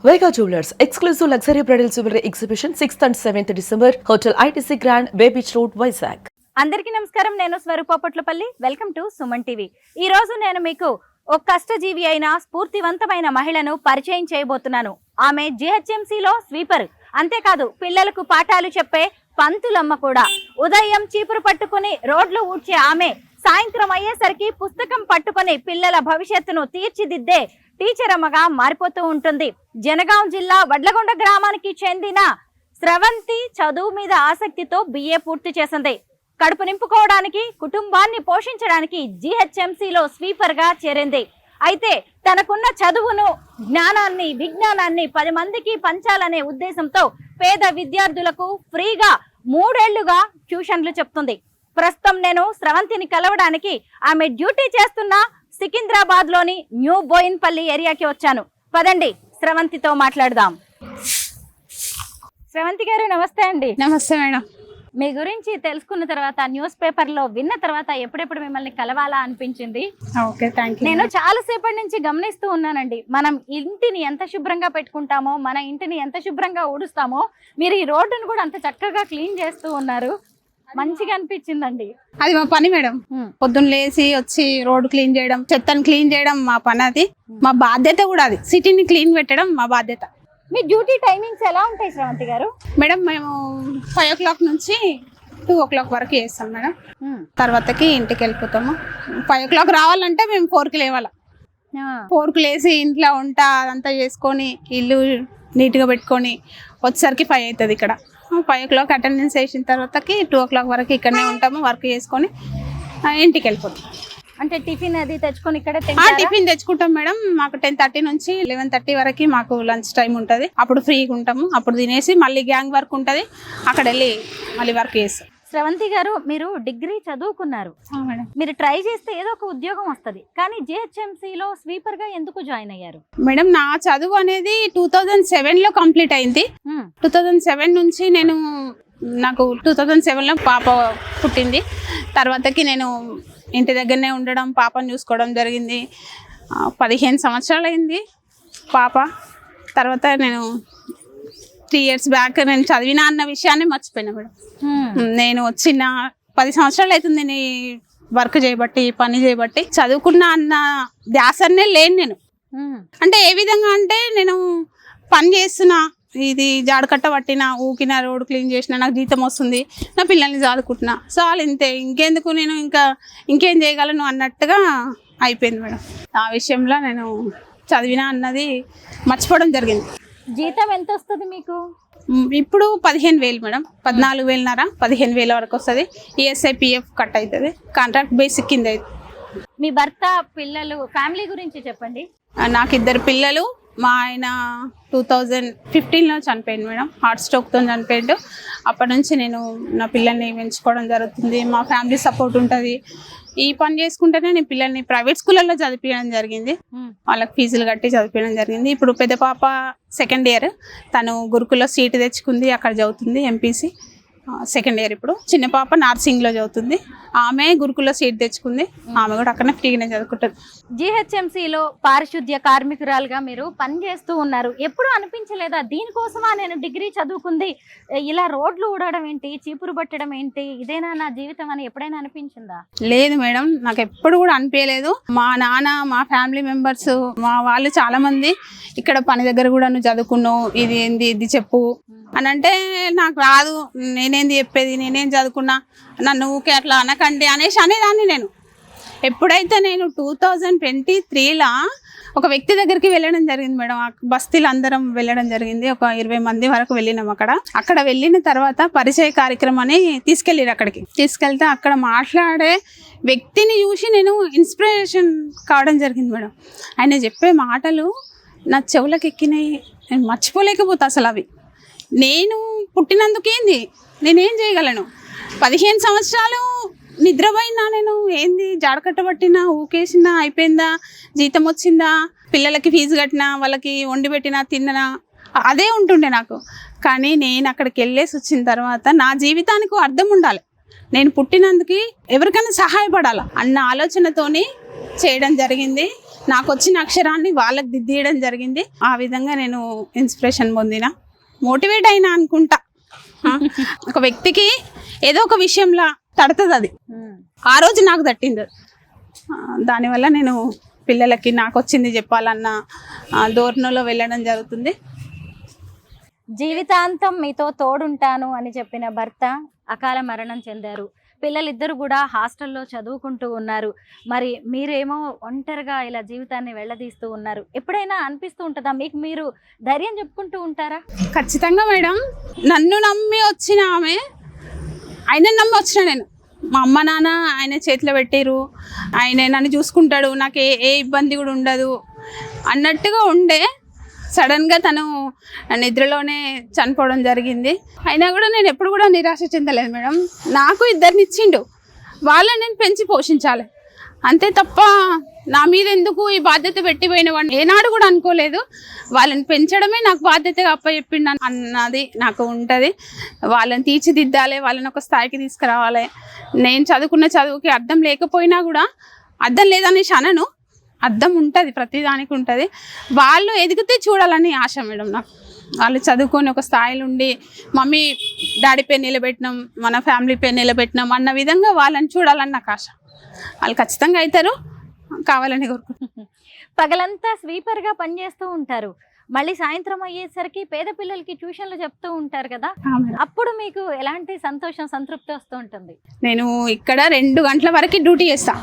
Vega Jewelers, exclusive luxury bridal jewelry exhibition 6th and 7th December, Hotel ITC Grand, Bay Beach Road, Vizag. అందరికీ నమస్కారం. నేను Swarupa Patlapalli. Welcome to Suman TV. ఈ రోజు నేను మీకు ఒక కష్టజీవి అయిన స్ఫూర్తివంతమైన మహిళను పరిచయం చేయబోతున్నాను. ఆమె జిహెచ్ఎంసీలో స్వీపర్. అంతేకాదు పిల్లలకు పాఠాలు చెప్పే పంతులమ్మ కూడా. ఉదయం చీపురు పట్టుకుని రోడ్లు ఊడ్చే ఆమె సాయంత్రం అయ్యేసరికి పుస్తకం పట్టుకుని పిల్లల భవిష్యత్తును తీర్చిదిద్దే టీచర్ అమ్మగా మారిపోతూ ఉంటుంది. జనగాం జిల్లా వడ్లగొండ గ్రామానికి చెందిన స్రవంతి చదువు మీద ఆసక్తితో BA పూర్తి చేసింది. కడుపు నింపుకోవడానికి, కుటుంబాన్ని పోషించడానికి జిహెచ్ఎంసీలో స్వీపర్ గా చేరింది. అయితే తనకున్న చదువును, జ్ఞానాన్ని, విజ్ఞానాన్ని 10 మందికి పంచాలనే ఉద్దేశంతో పేద విద్యార్థులకు ఫ్రీగా 3 ఏళ్లుగా ట్యూషన్లు చెప్తుంది. ప్రస్తుతం నేను స్రవంతిని కలవడానికి ఆమె డ్యూటీ చేస్తున్న సికింద్రాబాద్ లోని న్యూ బోయిన్పల్లి ఏరియాకి వచ్చాను. పదండి స్రవంతితో మాట్లాడదాం. స్రవంతి గారు నమస్తే అండి. నమస్తే మేడం. మీ గురించి తెలుసుకున్న తర్వాత, న్యూస్ పేపర్ లో విన్న తర్వాత ఎప్పుడెప్పుడు మిమ్మల్ని కలవాలా అనిపించింది. Okay, thank you. నేను చాలా సేపటి నుంచి గమనిస్తూ ఉన్నానండి. మనం ఇంటిని ఎంత శుభ్రంగా పెట్టుకుంటామో, మన ఇంటిని ఎంత శుభ్రంగా ఊడుస్తామో, మీరు ఈ రోడ్డును కూడా అంత చక్కగా క్లీన్ చేస్తూ ఉన్నారు. మంచిగా అనిపించిందండి. అది మా పని మేడం. పొద్దున్న లేచి వచ్చి రోడ్డు క్లీన్ చేయడం, చెత్తను క్లీన్ చేయడం మా పని. అది మా బాధ్యత కూడా. అది సిటీని క్లీన్ పెట్టడం మా బాధ్యత. మీ డ్యూటీ టైమింగ్స్ ఎలా ఉంటాయి స్రవంతి గారు? మేడం మేము 5 o'clock నుంచి 2 o'clock వరకు చేస్తాం మేడం. తర్వాతకి ఇంటికి వెళ్ళిపోతాము. 5 o'clock రావాలంటే మేము 4కి లేవాలి. 4కి లేచి ఇంట్లో వంట అదంతా చేసుకొని ఇల్లు నీట్గా పెట్టుకొని వచ్చేసరికి 5 అవుతుంది. ఇక్కడ 5 o'clock అటెండెన్స్ వేసిన తర్వాతకి 2 o'clock వరకు ఇక్కడనే ఉంటాము. వర్క్ చేసుకొని ఇంటికి వెళ్ళిపోతాం. అంటే టిఫిన్ అది తెచ్చుకొని ఇక్కడ టిఫిన్ తెచ్చుకుంటాం మేడం. మాకు 10:30 నుంచి 11:30 వరకు మాకు లంచ్ టైం ఉంటుంది. అప్పుడు ఫ్రీగా ఉంటాము. అప్పుడు తినేసి మళ్ళీ గ్యాంగ్ వర్క్ ఉంటుంది, అక్కడ వెళ్ళి మళ్ళీ వర్క్ చేస్తాం. స్రవంతి గారు, మీరు డిగ్రీ చదువుకున్నారు. మీరు ట్రై చేస్తే ఏదో ఒక ఉద్యోగం వస్తుంది, కానీ జిహెచ్ఎంసీలో స్వీపర్ గా ఎందుకు జాయిన్ అయ్యారు? మేడం నా చదువు అనేది 2007లో కంప్లీట్ అయింది. 2007 నుంచి నాకు 2007లో పాప పుట్టింది. తర్వాతకి నేను ఇంటి దగ్గరనే ఉండడం, పాపను చూసుకోవడం జరిగింది. 15 సంవత్సరాలు అయింది పాప. తర్వాత నేను 3 years బ్యాక్ నేను చదివినా అన్న విషయాన్ని మర్చిపోయినా మేడం. నేను వచ్చిన 10 సంవత్సరాలు అవుతుంది నేను వర్క్ చేయబట్టి, పని చేయబట్టి. చదువుకున్నా అన్న ధ్యాసనే లేను నేను. అంటే ఏ విధంగా అంటే, నేను పని చేస్తున్నా, ఇది జాడకట్ట పట్టినా, ఊకిన రోడ్ క్లీన్ చేసినా, నాకు జీతం వస్తుంది, నా పిల్లల్ని చదువుకుంటున్నా, చాలు ఇంతే. ఇంకెందుకు నేను ఇంకేం చేయగలను అన్నట్టుగా అయిపోయింది మేడం. ఆ విషయంలో నేను చదివినా అన్నది మర్చిపోవడం జరిగింది. జీతం ఎంత వస్తుంది మీకు? ఇప్పుడు 15,000 మేడం. 14,500, 15,000 వరకు వస్తుంది. ESI PF కట్ అవుతుంది. కాంట్రాక్ట్ బేసిక్ కింద అవుతుంది. మీ భర్త, పిల్లలు, ఫ్యామిలీ గురించి చెప్పండి. నాకు 2 పిల్లలు. మా ఆయన 2015లో చనిపోయింది మేడం. హార్ట్ స్ట్రోక్తో చనిపోయాడు. అప్పటి నుంచి నేను నా పిల్లల్ని పెంచుకోవడం జరుగుతుంది. మా ఫ్యామిలీ సపోర్ట్ ఉంటుంది. ఈ పని చేసుకుంటేనే నేను పిల్లల్ని ప్రైవేట్ స్కూళ్ళల్లో చదివించడం జరిగింది. వాళ్ళకి ఫీజులు కట్టి చదివించడం జరిగింది. ఇప్పుడు పెద్ద పాప 2nd year, తను గురుకుల్లో సీటు తెచ్చుకుంది, అక్కడ చదువుతుంది. MPC 2nd year. ఇప్పుడు చిన్న పాప నర్సింగ్లో చదువుతుంది. ఆమె గురుకుల్లో సీట్ తెచ్చుకుంది. ఆమె కూడా అక్కడనే ఫ్రీగానే చదువుకుంటుంది. జిహెచ్ఎంసీలో పారిశుద్ధ్య కార్మికురాలుగా మీరు పని చేస్తూ ఉన్నారు. ఎప్పుడు అనిపించలేదా, దీనికోసమా నేను డిగ్రీ చదువుకుంది, ఇలా రోడ్లు ఊడడం ఏంటి, చీపురు పట్టడం ఏంటి, ఇదేనా నా జీవితం అని ఎప్పుడైనా అనిపించిందా? లేదు మేడం, నాకు ఎప్పుడు కూడా అనిపించలేదు. మా నాన్న, మా ఫ్యామిలీ మెంబర్స్, మా వాళ్ళు చాలా మంది ఇక్కడ పని దగ్గర కూడా నువ్వు చదువుకున్నావు, ఇది ఏంది, ఇది చెప్పు అని అంటే, నాకు రాదు, నేనేంది చెప్పేది, నేనేం చదువుకున్నా, నన్ను ఊకే అట్లా అనకండి అనేదాన్ని నేను. ఎప్పుడైతే నేను 2023లో ఒక వ్యక్తి దగ్గరికి వెళ్ళడం జరిగింది మేడం. బస్తీలు అందరం వెళ్ళడం జరిగింది. ఒక 20 మంది వరకు వెళ్ళినాం. అక్కడ వెళ్ళిన తర్వాత పరిచయ కార్యక్రమం అని తీసుకెళ్ళారు. అక్కడికి తీసుకెళ్తే అక్కడ మాట్లాడే వ్యక్తిని చూసి నేను ఇన్స్పిరేషన్ కావడం జరిగింది మేడం. ఆయన చెప్పే మాటలు నా చెవులకు ఎక్కినాయి. నేను మర్చిపోలేకపోతా అసలు అవి. నేను పుట్టినందుకేంది, నేనేం చేయగలను? 15 సంవత్సరాలు నిద్రపోయినా నేను, ఏంది జాడకట్టబట్టినా, ఊకేసినా, అయిపోయిందా, జీతం వచ్చిందా, పిల్లలకి ఫీజు కట్టినా, వాళ్ళకి వండి పెట్టినా, తిన్నా, అదే ఉంటుండే నాకు. కానీ నేను అక్కడికి వెళ్ళేసి వచ్చిన తర్వాత నా జీవితానికి అర్థం ఉండాలి, నేను పుట్టినందుకు ఎవరికైనా సహాయపడాలి అన్న ఆలోచనతోని చేయడం జరిగింది. నాకు వచ్చిన అక్షరాన్ని వాళ్ళకి దిద్దేయడం జరిగింది. ఆ విధంగా నేను ఇన్స్పిరేషన్ పొందిన, మోటివేట్ అయినా అనుకుంటా. ఒక వ్యక్తికి ఏదో ఒక విషయంలో తడుతుంది, అది ఆ రోజు నాకు తట్టింది. దానివల్ల నేను పిల్లలకి నాకు వచ్చింది చెప్పాలన్న ధోరణిలో వెళ్ళడం జరుగుతుంది. జీవితాంతం మీతో తోడుంటాను అని చెప్పిన భర్త అకాల మరణం చెందారు. పిల్లలిద్దరు కూడా హాస్టల్లో చదువుకుంటూ ఉన్నారు. మరి మీరేమో ఒంటరిగా ఇలా జీవితాన్ని వెళ్ళదీస్తూ ఉన్నారు. ఎప్పుడైనా అనిపిస్తూ ఉంటుందా మీకు, మీరు ధైర్యం చెప్పుకుంటూ ఉంటారా? ఖచ్చితంగా మేడం. నన్ను నమ్మి వచ్చిన ఆమె, ఆయన నమ్మి వచ్చిన నేను. మా అమ్మ నాన్న ఆయన చేతిలో పెట్టారు, ఆయన నన్ను చూసుకుంటాడు, నాకు ఏ ఇబ్బంది కూడా ఉండదు అన్నట్టుగా ఉండే. సడన్గా తను నిద్రలోనే చనిపోవడం జరిగింది. అయినా కూడా నేను ఎప్పుడు కూడా నిరాశ చెందలేదు మేడం. నాకు ఇద్దరిని ఇచ్చిండు, వాళ్ళని నేను పెంచి పోషించాలి అంతే తప్ప నా మీద ఎందుకు ఈ బాధ్యత పెట్టిపోయిన వాడిని ఏనాడు కూడా అనుకోలేదు. వాళ్ళని పెంచడమే నాకు బాధ్యతగా అప్పచెప్పిండు అన్నది నాకు ఉంటుంది. వాళ్ళని తీర్చిదిద్దాలి, వాళ్ళని ఒక స్థాయికి తీసుకురావాలి. నేను చదువుకున్న చదువుకి అర్థం లేకపోయినా కూడా, అర్థం లేదనేసి అనను, అర్థం ఉంటుంది, ప్రతిదానికి ఉంటుంది. వాళ్ళు ఎదిగితే చూడాలని ఆశ మేడం నాకు. వాళ్ళు చదువుకొని ఒక స్థాయిలో ఉండి మమ్మీ డాడీ పేరు నిలబెట్టినాం, మన ఫ్యామిలీ పేరు నిలబెట్టినాం అన్న విధంగా వాళ్ళని చూడాలని నాకు ఆశ. వాళ్ళు ఖచ్చితంగా అవుతారు, కావాలని కోరుకుంటున్నాను. పగలంతా స్వీపర్గా పనిచేస్తూ ఉంటారు, మళ్ళీ సాయంత్రం అయ్యేసరికి పేద పిల్లలకి ట్యూషన్లు చెప్తూ ఉంటారు కదా, అప్పుడు మీకు ఎలాంటి సంతోషం, సంతృప్తి వస్తూ ఉంటుంది? నేను ఇక్కడ 2 గంటల వరకు డ్యూటీ చేస్తా.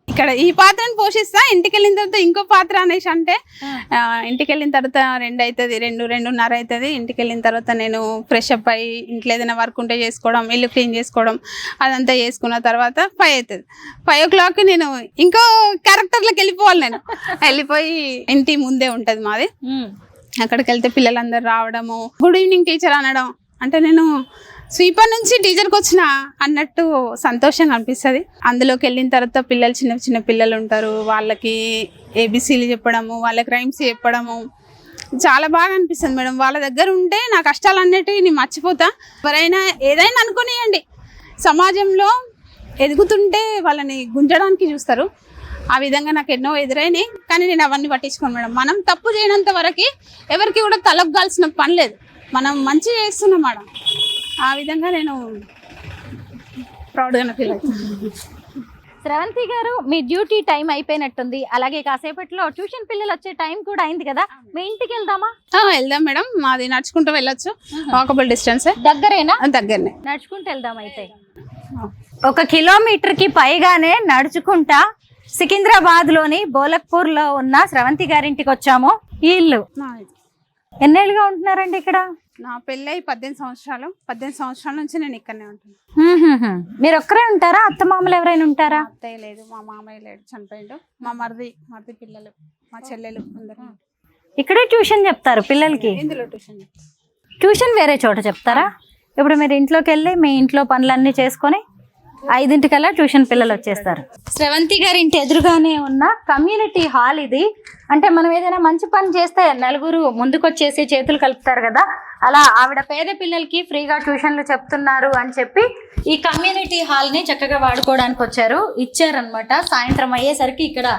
ఇక్కడ ఈ పాత్రను పోషిస్తా, ఇంటికి వెళ్ళిన తర్వాత ఇంకో పాత్ర అనేసి అంటే ఇంటికి వెళ్ళిన తర్వాత 2 అవుతుంది, 2:30 అవుతుంది. ఇంటికి వెళ్ళిన తర్వాత నేను ఫ్రెష్ అప్ అయ్యి ఇంట్లో ఏదైనా వర్క్ ఉంటే చేసుకోవడం, ఇల్లు క్లీన్ చేసుకోవడం, అదంతా చేసుకున్న తర్వాత 5 అవుతుంది. 5 o'clock నేను ఇంకో క్యారెక్టర్లోకి వెళ్ళిపోవాలి. నేను వెళ్ళిపోయి ఇంటి ముందే ఉంటుంది మాది, అక్కడికి వెళ్తే పిల్లలందరూ రావడము, గుడ్ ఈవినింగ్ టీచర్ అనడం, అంటే నేను స్వీపర్ నుంచి టీచర్కి వచ్చిన అన్నట్టు సంతోషంగా అనిపిస్తుంది. అందులోకి వెళ్ళిన తర్వాత పిల్లలు, చిన్న చిన్న పిల్లలు ఉంటారు, వాళ్ళకి ఏబిసిలు చెప్పడము, వాళ్ళకి రైమ్స్ చెప్పడము చాలా బాగా అనిపిస్తుంది మేడం. వాళ్ళ దగ్గర ఉంటే నా కష్టాలు అన్నిటివి నేను మర్చిపోతా. ఎవరైనా ఏదైనా అనుకునేయండి, సమాజంలో ఎదుగుతుంటే వాళ్ళని గుంజడానికి చూస్తారు. ఆ విధంగా నాకు ఎన్నో ఎదురైనాయి, కానీ నేను అవన్నీ పట్టించుకోను మేడం. మనం తప్పు చేయనంత వరకు ఎవరికి కూడా తలగ్గాల్సిన పని లేదు, మనం మంచి చేస్తున్నాం మేడం. ఆ విధంగా నేను ప్రౌడ్గా ఫీల్ అవుతున్నాను. శ్రవంతి గారు, మీ డ్యూటీ టైం అయిపోయినట్టుంది, అలాగే కాసేపట్లో ట్యూషన్ పిల్లలు వచ్చే టైం కూడా అయింది కదా, మీ ఇంటికి వెళ్దామా? వెళ్దాం మేడం, మాది నడుచుకుంటూ వెళ్ళొచ్చు, వాకబుల్ డిస్టెన్స్. దగ్గరేనా? దగ్గరనే, నడుచుకుంటూ వెళ్దాం. అయితే 1 కిలోమీటర్కి పైగానే నడుచుకుంటా సికింద్రాబాద్లోని బోలక్పూర్లో ఉన్న శ్రవంతి గారింటికి వచ్చాము. ఈ ఇల్లు ఎన్నేళ్ళుగా ఉంటున్నారండి ఇక్కడ? నా పెళ్ళై 18 సంవత్సరాలు. 18 సంవత్సరాల నుంచి నేను ఇక్కడనే ఉంటున్నాను. మీరు ఒక్కరే ఉంటారా? అత్త మామలు ఎవరైనా ఉంటారా? అత్తయ్య లేదు, మా మామయ్య లేడు, చనిపోయాడు. మా మరిది పిల్లలు, మా చెల్లెలు అందరూ ఇక్కడే ట్యూషన్ చెప్తారు పిల్లలకి? ఇందులో ట్యూషన్ వేరే చోట చెప్తారా? ఇప్పుడు మీరు ఇంట్లోకి వెళ్ళి మీ ఇంట్లో పనులన్నీ చేసుకొని 5 ట్యూషన్ పిల్లలు వచ్చేస్తారు. శ్రవంతి గారి ఇంటి ఎదురుగానే ఉన్న కమ్యూనిటీ హాల్ ఇది. అంటే మనం ఏదైనా మంచి పని చేస్తే నలుగురు ముందుకొచ్చేసి చేతులు కలుపుతారు కదా, అలా ఆవిడ పేద పిల్లలకి ఫ్రీగా ట్యూషన్లు చెప్తున్నారు అని చెప్పి ఈ కమ్యూనిటీ హాల్ని చక్కగా వాడుకోవడానికి ఇచ్చారనమాట. సాయంత్రం అయ్యేసరికి ఇక్కడ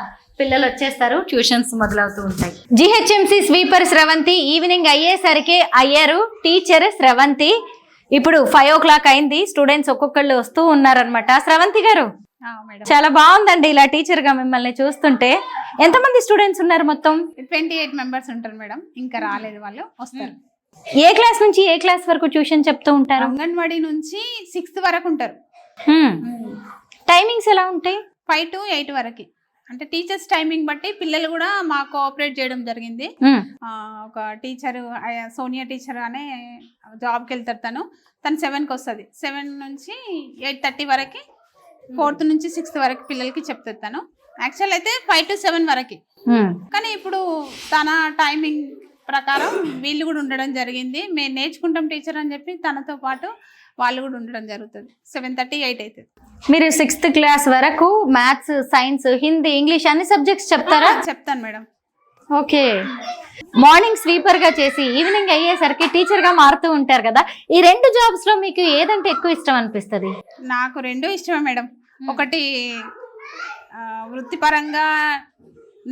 పిల్లలు వచ్చేస్తారు, ట్యూషన్స్ మొదలవుతూ ఉంటాయి. జిహెచ్ఎంసి స్వీపర్ శ్రవంతి ఈవినింగ్ అయ్యేసరికి అయ్యారు టీచర్ శ్రవంతి. ఇప్పుడు 5 o'clock అయింది, స్టూడెంట్స్ ఒక్కొక్కళ్ళు వస్తూ ఉన్నారనమాట. శ్రవంతి గారు, చాలా బాగుందండి ఇలా టీచర్ గా మిమ్మల్ని చూస్తుంటే. ఎంతమంది స్టూడెంట్స్ ఉన్నారు మొత్తం? 28 members ఉంటారు మేడం, ఇంకా రాలేదు, వాళ్ళు వస్తారు. ఏ క్లాస్ నుంచి ఏ క్లాస్ వరకు ట్యూషన్ చెప్తూ ఉంటారు? అంగన్వాడీ నుంచి 6th వరకు ఉంటారు. టైమింగ్స్ ఎలా ఉంటాయి? 5 to 8 వరకు. అంటే టీచర్స్ టైమింగ్ బట్టి పిల్లలు కూడా మాకు కోఆపరేట్ చేయడం జరిగింది. ఒక టీచర్, సోనియా టీచర్ అనే జాబ్కి వెళ్తారు, తను 7కి వస్తుంది. 7 నుంచి 8:30 వరకు, 4th నుంచి 6th వరకు పిల్లలకి చెప్తారు తను. యాక్చువల్ అయితే 5 to 7 వరకు, కానీ ఇప్పుడు తన టైమింగ్ ప్రకారం వీళ్ళు కూడా ఉండడం జరిగింది. మేము నేర్చుకుంటాం టీచర్ అని చెప్పి తనతో పాటు వాళ్ళు కూడా ఉండడం జరుగుతుంది. 7:30, 8 అవుతుంది. మీరు 6th క్లాస్ వరకు మ్యాథ్స్, సైన్స్, హిందీ, ఇంగ్లీష్ అన్ని సబ్జెక్ట్స్ చెప్తారా? చెప్తాను మేడం. ఓకే. మార్నింగ్ స్వీపర్ గా చేసి ఈవినింగ్ అయ్యేసరికి టీచర్ గా మారుతూ ఉంటారు కదా, ఈ 2 జాబ్స్ లో మీకు ఏదంటే ఎక్కువ ఇష్టం అనిపిస్తుంది? నాకు 2 ఇష్టమే మేడం. ఒకటి వృత్తిపరంగా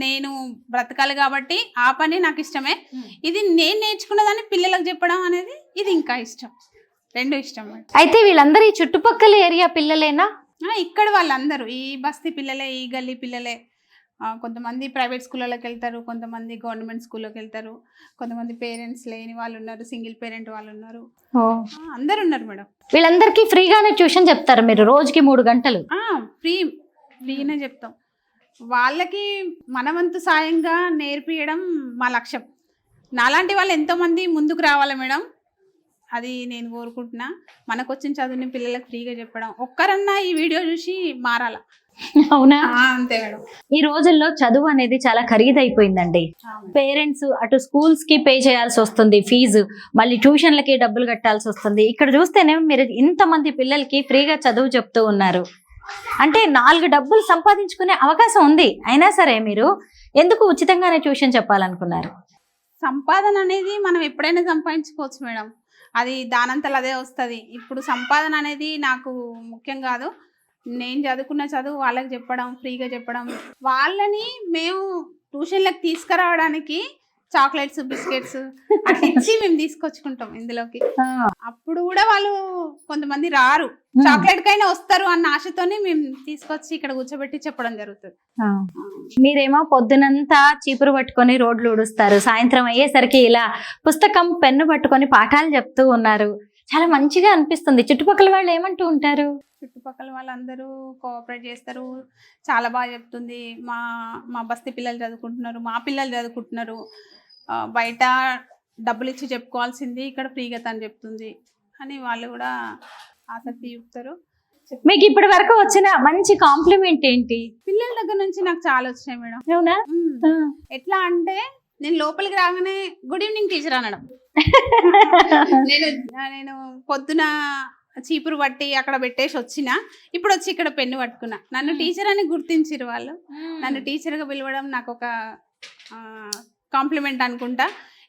నేను బ్రతకాలి కాబట్టి ఆ పని నాకు ఇష్టమే. ఇది నేను నేర్చుకున్నదాన్ని పిల్లలకు చెప్పడం అనేది ఇది ఇంకా ఇష్టం. రెండు ఇష్టం మేడం. అయితే వీళ్ళందరూ ఈ చుట్టుపక్కల ఏరియా పిల్లలేనా? ఇక్కడ వాళ్ళందరూ ఈ బస్తీ పిల్లలే, ఈ గల్లీ పిల్లలే. కొంతమంది ప్రైవేట్ స్కూళ్ళకి వెళ్తారు, కొంతమంది గవర్నమెంట్ స్కూల్లోకి వెళ్తారు, కొంతమంది పేరెంట్స్ లేని వాళ్ళు ఉన్నారు, సింగిల్ పేరెంట్ వాళ్ళు ఉన్నారు, అందరు ఉన్నారు మేడం. వీళ్ళందరికీ ఫ్రీగానే ట్యూషన్ చెప్తారు మీరు రోజుకి 3 గంటలు? ఫ్రీగానే చెప్తాం. వాళ్ళకి మనవంతు సాయంగా నేర్పియడం మా లక్ష్యం. నాలాంటి వాళ్ళు ఎంతోమంది ముందుకు రావాలి మేడం, అది నేను కోరుకుంటున్నా. మనకు వచ్చిన చదువుని పిల్లలకు ఫ్రీగా చెప్పడం, ఒక్కరన్నా ఈ వీడియో చూసి మారాల. అవునా? అంతే మేడం. ఈ రోజుల్లో చదువు అనేది చాలా ఖరీదైపోయిందండి. పేరెంట్స్ అటు స్కూల్స్ కి పే చేయాల్సి వస్తుంది ఫీజు, మళ్ళీ ట్యూషన్లకి డబ్బులు కట్టాల్సి వస్తుంది. ఇక్కడ చూస్తేనే మీరు ఇంతమంది పిల్లలకి ఫ్రీగా చదువు చెప్తూ ఉన్నారు అంటే 4 డబ్బులు సంపాదించుకునే అవకాశం ఉంది. అయినా సరే మీరు ఎందుకు ఉచితంగానే ట్యూషన్ చెప్పాలనుకున్నారు? సంపాదన అనేది మనం ఎప్పుడైనా సంపాదించుకోవచ్చు మేడం, అది దానంతలు అదే వస్తుంది. ఇప్పుడు సంపాదన అనేది నాకు ముఖ్యం కాదు. నేను చదువుకున్న చదువు వాళ్ళకి చెప్పడం, ఫ్రీగా చెప్పడం. వాళ్ళని మేము ట్యూషన్లకు తీసుకురావడానికి చాక్లెట్స్, బిస్కెట్స్ అట్లా ఇచ్చి మేము తీసుకొచ్చుకుంటాం ఇందులోకి. అప్పుడు కూడా వాళ్ళు కొంతమంది రారు, చాక్లెట్ కైనా వస్తారు అన్న ఆశతోనే మేము తీసుకొచ్చి ఇక్కడ కూర్చోబెట్టి చెప్పడం జరుగుతుంది. మీరేమో పొద్దునంతా చీపురు పట్టుకొని రోడ్లు ఊడుస్తారు, సాయంత్రం అయ్యేసరికి ఇలా పుస్తకం పెన్ను పట్టుకొని పాఠాలు చెప్తూ ఉన్నారు. చాలా మంచిగా అనిపిస్తుంది. చుట్టుపక్కల వాళ్ళు ఏమంటూ ఉంటారు? చుట్టుపక్కల వాళ్ళందరూ కోఆపరేట్ చేస్తారు, చాలా బాగా చెప్తుంది. మా బస్తీ పిల్లలు చదువుకుంటున్నారు, మా పిల్లలు చదువుకుంటున్నారు. బయట డబ్బులు ఇచ్చి చెప్పుకోవాల్సింది ఇక్కడ ఫ్రీగా తను చెప్తుంది అని వాళ్ళు కూడా ఆసక్తి చూపుతారు. మీకు ఇప్పటి వరకు వచ్చిన మంచి కాంప్లిమెంట్ ఏంటి? పిల్లల దగ్గర నుంచి నాకు చాలా వచ్చినాయి మేడం. అవునా? ఎట్లా అంటే నేను లోపలికి రాగానే గుడ్ ఈవినింగ్ టీచర్ అనడం. నేను పొద్దున చీపురు పట్టి అక్కడ పెట్టేసి వచ్చిన, ఇప్పుడు వచ్చి ఇక్కడ పెన్ను పట్టుకున్నా. నన్ను టీచర్ అని గుర్తించారు వాళ్ళు. నన్ను టీచర్గా పిలవడం నాకు ఒక కాంప్లిమెంట్ అనుకుంటా.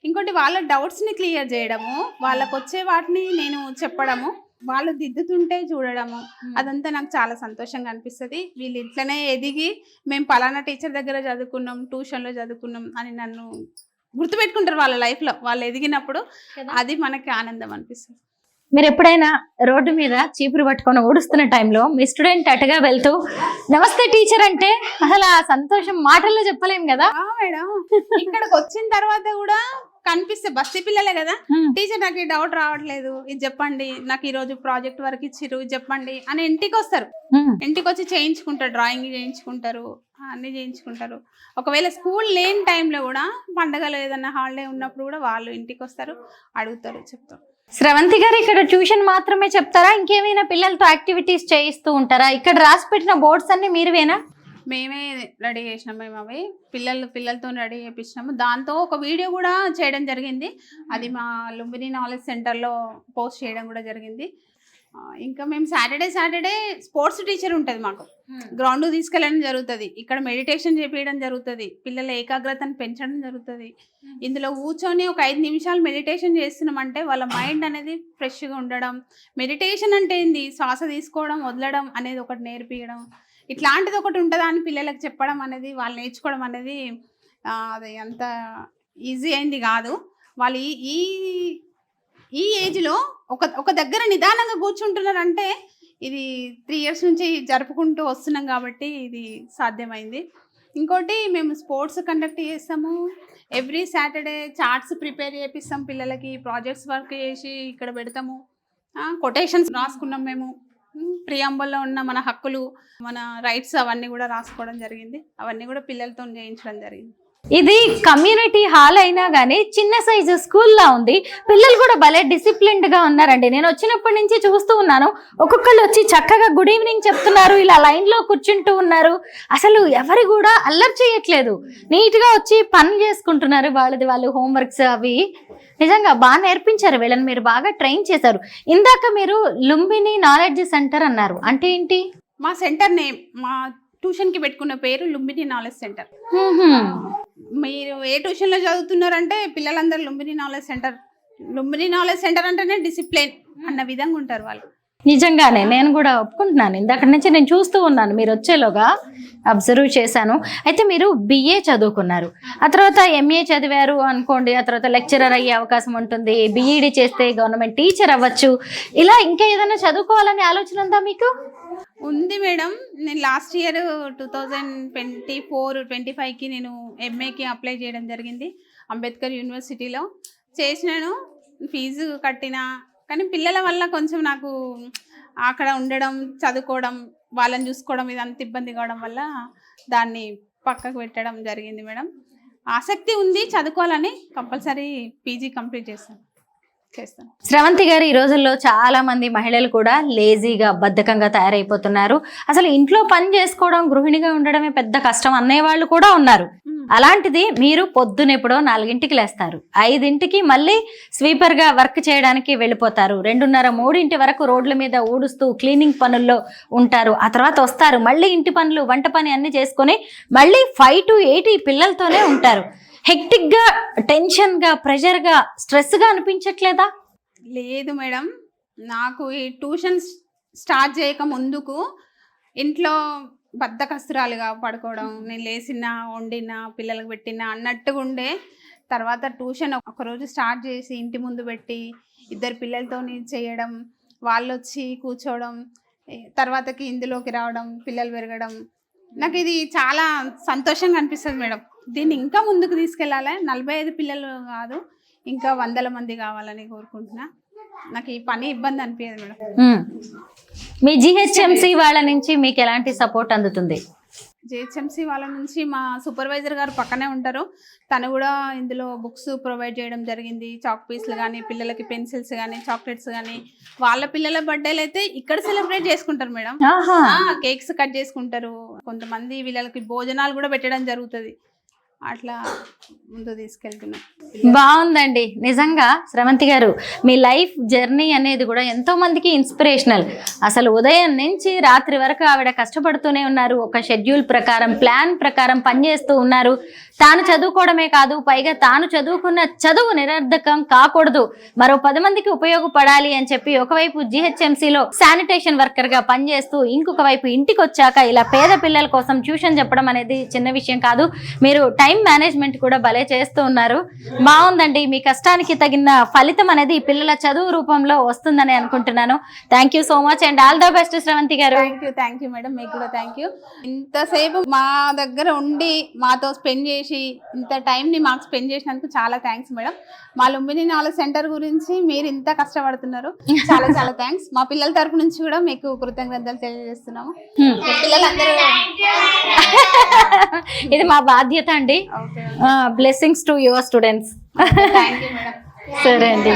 ఇంకోటి వాళ్ళ డౌట్స్ని క్లియర్ చేయడము, వాళ్ళకు వచ్చే వాటిని నేను చెప్పడము, వాళ్ళు దిద్దుతుంటే చూడడము, అదంతా నాకు చాలా సంతోషంగా అనిపిస్తుంది. వీళ్ళు ఇట్లనే ఎదిగి మేము పలానా టీచర్ దగ్గర చదువుకున్నాం, ట్యూషన్లో చదువుకున్నాం అని నన్ను గుర్తుపెట్టుకుంటారు వాళ్ళ లైఫ్లో. వాళ్ళు ఎదిగినప్పుడు అది మనకి ఆనందం అనిపిస్తుంది. మీరు ఎప్పుడైనా రోడ్డు మీద చీపురు పట్టుకొని ఊడుస్తున్న టైంలో మీ స్టూడెంట్ అటుగా వెళ్తూ నమస్తే టీచర్ అంటే అసలు ఆ సంతోషం మాటల్లో చెప్పలేం కదా మేడం. ఇక్కడికి వచ్చిన తర్వాత కూడా కనిపిస్తే బస్తీ పిల్లలే కదా, టీచర్ నాకు ఈ డౌట్ రావట్లేదు, ఇది చెప్పండి, నాకు ఈ రోజు ప్రాజెక్ట్ వర్క్ ఇచ్చిర్రు, ఇది చెప్పండి అని ఇంటికి వస్తారు. ఇంటికి వచ్చి చేయించుకుంటారు, డ్రాయింగ్ చేయించుకుంటారు, అన్ని చేయించుకుంటారు. ఒకవేళ స్కూల్ లేని టైంలో కూడా, పండగలు ఏదన్నా హాలిడే ఉన్నప్పుడు కూడా వాళ్ళు ఇంటికి వస్తారు, అడుగుతారు, చెప్తారు. స్రవంతి గారు, ఇక్కడ ట్యూషన్ మాత్రమే చెప్తారా, ఇంకేమైనా పిల్లలతో యాక్టివిటీస్ చేయిస్తూ ఉంటారా? ఇక్కడ రాసి పెట్టిన బోర్డ్స్ అన్ని మీరువేనా? మేమే రెడీ చేసినాం. మేము అవి పిల్లలతో రెడీ చేయించినాము. దాంతో ఒక వీడియో కూడా చేయడం జరిగింది. అది మా లుంబిని నాలెడ్జ్ సెంటర్లో పోస్ట్ చేయడం కూడా జరిగింది. ఇంకా మేము సాటర్డే స్పోర్ట్స్ టీచర్ ఉంటుంది మాకు. గ్రౌండ్ తీసుకెళ్ళడం జరుగుతుంది, ఇక్కడ మెడిటేషన్ చేపించడం జరుగుతుంది, పిల్లల ఏకాగ్రతను పెంచడం జరుగుతుంది. ఇందులో కూర్చొని ఒక 5 నిమిషాలు మెడిటేషన్ చేస్తున్నామంటే వాళ్ళ మైండ్ అనేది ఫ్రెష్గా ఉండడం. మెడిటేషన్ అంటే ఏంది, శ్వాస తీసుకోవడం వదలడం అనేది ఒకటి నేర్పించడం, ఇట్లాంటిది ఒకటి ఉంటుందా అని పిల్లలకు చెప్పడం అనేది, వాళ్ళు నేర్చుకోవడం అనేది అది అంత ఈజీ అయింది కాదు. వాళ్ళు ఈ ఏజ్లో ఒక దగ్గర నిదానంగా కూర్చుంటున్నారంటే ఇది 3 years నుంచి జరుపుకుంటూ వస్తున్నాం కాబట్టి ఇది సాధ్యమైంది. ఇంకోటి, మేము స్పోర్ట్స్ కండక్ట్ చేస్తాము. ఎవ్రీ సాటర్డే చార్ట్స్ ప్రిపేర్ చేపిస్తాం పిల్లలకి, ప్రాజెక్ట్స్ వర్క్ చేసి ఇక్కడ పెడతాము. కొటేషన్స్ రాసుకున్నాం మేము. ప్రియాంబుల్లో ఉన్న మన హక్కులు, మన రైట్స్ అవన్నీ కూడా రాసుకోవడం జరిగింది. అవన్నీ కూడా పిల్లలతో చేయించడం జరిగింది. ఇది కమ్యూనిటీ హాల్ అయినా కానీ చిన్న సైజు స్కూల్లా ఉంది. పిల్లలు కూడా భలే డిసిప్లిన్డ్ గా ఉన్నారండి. నేను వచ్చినప్పటి నుంచి చూస్తూ ఉన్నాను, ఒక్కొక్కరు వచ్చి చక్కగా గుడ్ ఈవినింగ్ చెప్తున్నారు, ఇలా లైన్ లో కూర్చుంటూ ఉన్నారు. అసలు ఎవరి కూడా అల్లరి చేయట్లేదు, నీట్ గా వచ్చి పనులు చేసుకుంటున్నారు. వాళ్ళు హోంవర్క్స్ అవి నిజంగా బాగా నేర్పించారు. వీళ్ళని మీరు బాగా ట్రైన్ చేశారు. ఇందాక మీరు లుంబిని నాలెడ్జ్ సెంటర్ అన్నారు, అంటే ఏంటి? మా సెంటర్ నేమ్, మా ట్యూషన్ కి పెట్టుకున్న పేరు లుంబిని నాలెడ్జ్ సెంటర్. మీరు ఏ ట్యూషన్లో చదువుతున్నారంటే పిల్లలందరూ లుంబిని నాలెడ్జ్ సెంటర్ అంటేనే డిసిప్లిన్ అన్న విధంగా ఉంటారు వాళ్ళు. నిజంగానే నేను కూడా ఒప్పుకుంటున్నాను. ఇందాక నుంచి నేను చూస్తూ ఉన్నాను, మీరు వచ్చేలోగా అబ్జర్వ్ చేశాను. అయితే మీరు బిఏ చదువుకున్నారు, ఆ తర్వాత ఎంఏ చదివారు అనుకోండి, ఆ తర్వాత లెక్చరర్ అయ్యే అవకాశం ఉంటుంది, బిఈడి చేస్తే గవర్నమెంట్ టీచర్ అవ్వచ్చు, ఇలా ఇంకా ఏదైనా చదువుకోవాలనే ఆలోచన ఉందా మీకు? ఉంది మేడం. నేను లాస్ట్ ఇయర్ 2024-25కి నేను ఎంఏకి అప్లై చేయడం జరిగింది. అంబేద్కర్ యూనివర్సిటీలో చేసినాను, ఫీజు కట్టినా. కానీ పిల్లల వల్ల కొంచెం నాకు అక్కడ ఉండడం, చదువుకోవడం, వాళ్ళని చూసుకోవడం ఇదంతా ఇబ్బంది కావడం వల్ల దాన్ని పక్కకు పెట్టడం జరిగింది మేడం. ఆసక్తి ఉంది చదువుకోవాలని, కంపల్సరీ పీజీ కంప్లీట్ చేస్తాను. స్రవంతి గారు, ఈ రోజుల్లో చాలా మంది మహిళలు కూడా లేజీగా, బద్ధకంగా తయారైపోతున్నారు. అసలు ఇంట్లో పని చేసుకోవడం, గృహిణిగా ఉండడమే పెద్ద కష్టం అనేవాళ్ళు కూడా ఉన్నారు. అలాంటిది మీరు పొద్దునెప్పుడో 4ంటికి లేస్తారు, 5ంటికి మళ్ళీ స్వీపర్ గా వర్క్ చేయడానికి వెళ్ళిపోతారు, 2:30-3 వరకు రోడ్ల మీద ఊడుస్తూ క్లీనింగ్ పనుల్లో ఉంటారు, ఆ తర్వాత వస్తారు, మళ్ళీ ఇంటి పనులు, వంట పని అన్ని చేసుకొని మళ్ళీ 5 to 8 పిల్లలతోనే ఉంటారు. హెక్టిక్ గా, టెన్షన్ గా, ప్రెషర్ గా, స్ట్రెస్ గా అనిపించట్లేదా? లేదు మేడం, నాకు ఈ ట్యూషన్ స్టార్ట్ చేయక ముందుకు ఇంట్లో బద్ధకస్తురాలుగా పడుకోవడం, నేను లేచినా, వండినా, పిల్లలకు పెట్టినా అన్నట్టుగా ఉండే. తర్వాత ట్యూషన్ ఒకరోజు స్టార్ట్ చేసి ఇంటి ముందు పెట్టి 2 పిల్లలతో చేయడం, వాళ్ళు వచ్చి కూర్చోవడం, తర్వాతకి ఇందులోకి రావడం, పిల్లలు పెరగడం, నాకు ఇది చాలా సంతోషంగా అనిపిస్తుంది మేడం. దీన్ని ఇంకా ముందుకు తీసుకెళ్ళాలి. 45 పిల్లలు కాదు, ఇంకా 100 మంది కావాలని కోరుకుంటున్నా. నాకు ఈ పని ఇబ్బంది అనిపించదు మేడం. మీ జిహెచ్ఎంసి వాళ్ళ నుంచి మీకు ఎలాంటి సపోర్ట్ అందుతుంది? జిహెచ్ఎంసి వాళ్ళ నుంచి మా సూపర్వైజర్ గారు పక్కనే ఉంటారు. తను కూడా ఇందులో బుక్స్ ప్రొవైడ్ చేయడం జరిగింది. చాక్ పీస్లు కానీ, పిల్లలకి పెన్సిల్స్ కానీ, చాక్లెట్స్ కానీ. వాళ్ళ పిల్లల బర్త్డేలు అయితే ఇక్కడ సెలబ్రేట్ చేసుకుంటారు మేడం. కేక్స్ కట్ చేసుకుంటారు. కొంతమంది వీళ్ళకి భోజనాలు కూడా పెట్టడం జరుగుతుంది. అట్లా ముందు తీసుకెళ్తున్నాం. బాగుందండి. నిజంగా స్రవంతి గారు, మీ లైఫ్ జర్నీ అనేది కూడా ఎంతో మందికి ఇన్స్పిరేషనల్. అసలు ఉదయం నుంచి రాత్రి వరకు ఆవిడ కష్టపడుతూనే ఉన్నారు. ఒక షెడ్యూల్ ప్రకారం, ప్లాన్ ప్రకారం పనిచేస్తూ ఉన్నారు. తాను చదువుకోవడమే కాదు, పైగా తాను చదువుకున్న చదువు నిరర్ధకం కాకూడదు, మరో 10 మందికి ఉపయోగపడాలి అని చెప్పి ఒకవైపు జిహెచ్ఎంసీలో శానిటేషన్ వర్కర్ గా పనిచేస్తూ, ఇంకొక వైపు ఇంటికి వచ్చాక ఇలా పేద పిల్లల కోసం ట్యూషన్ చెప్పడం అనేది చిన్న విషయం కాదు. మీరు టైం మేనేజ్మెంట్ కూడా భలే చేస్తూ ఉన్నారు. బాగుందండి. మీ కష్టానికి తగిన ఫలితం అనేది పిల్లల చదువు రూపంలో వస్తుందని అనుకుంటున్నాను. Thank you so much and all the best Sravanthi గారు. థ్యాంక్ యూ మేడం, మీకు కూడా థ్యాంక్ యూ. ఇంతసేపు మా దగ్గర ఉండి మాతో స్పెండ్ చేసి ఇంత టైంని మాకు స్పెండ్ చేసినందుకు చాలా థ్యాంక్స్ మేడం. మా లుంబిని నాలెడ్జ్ సెంటర్ గురించి మీరు ఇంత కష్టపడుతున్నారు, చాలా చాలా థ్యాంక్స్. మా పిల్లల తరపు నుంచి కూడా మీకు కృతజ్ఞతలు తెలియజేస్తున్నాము. పిల్లలందరూ ఇది మా బాధ్యత అండి. Blessings to your students. Thank you madam. సరే అండి.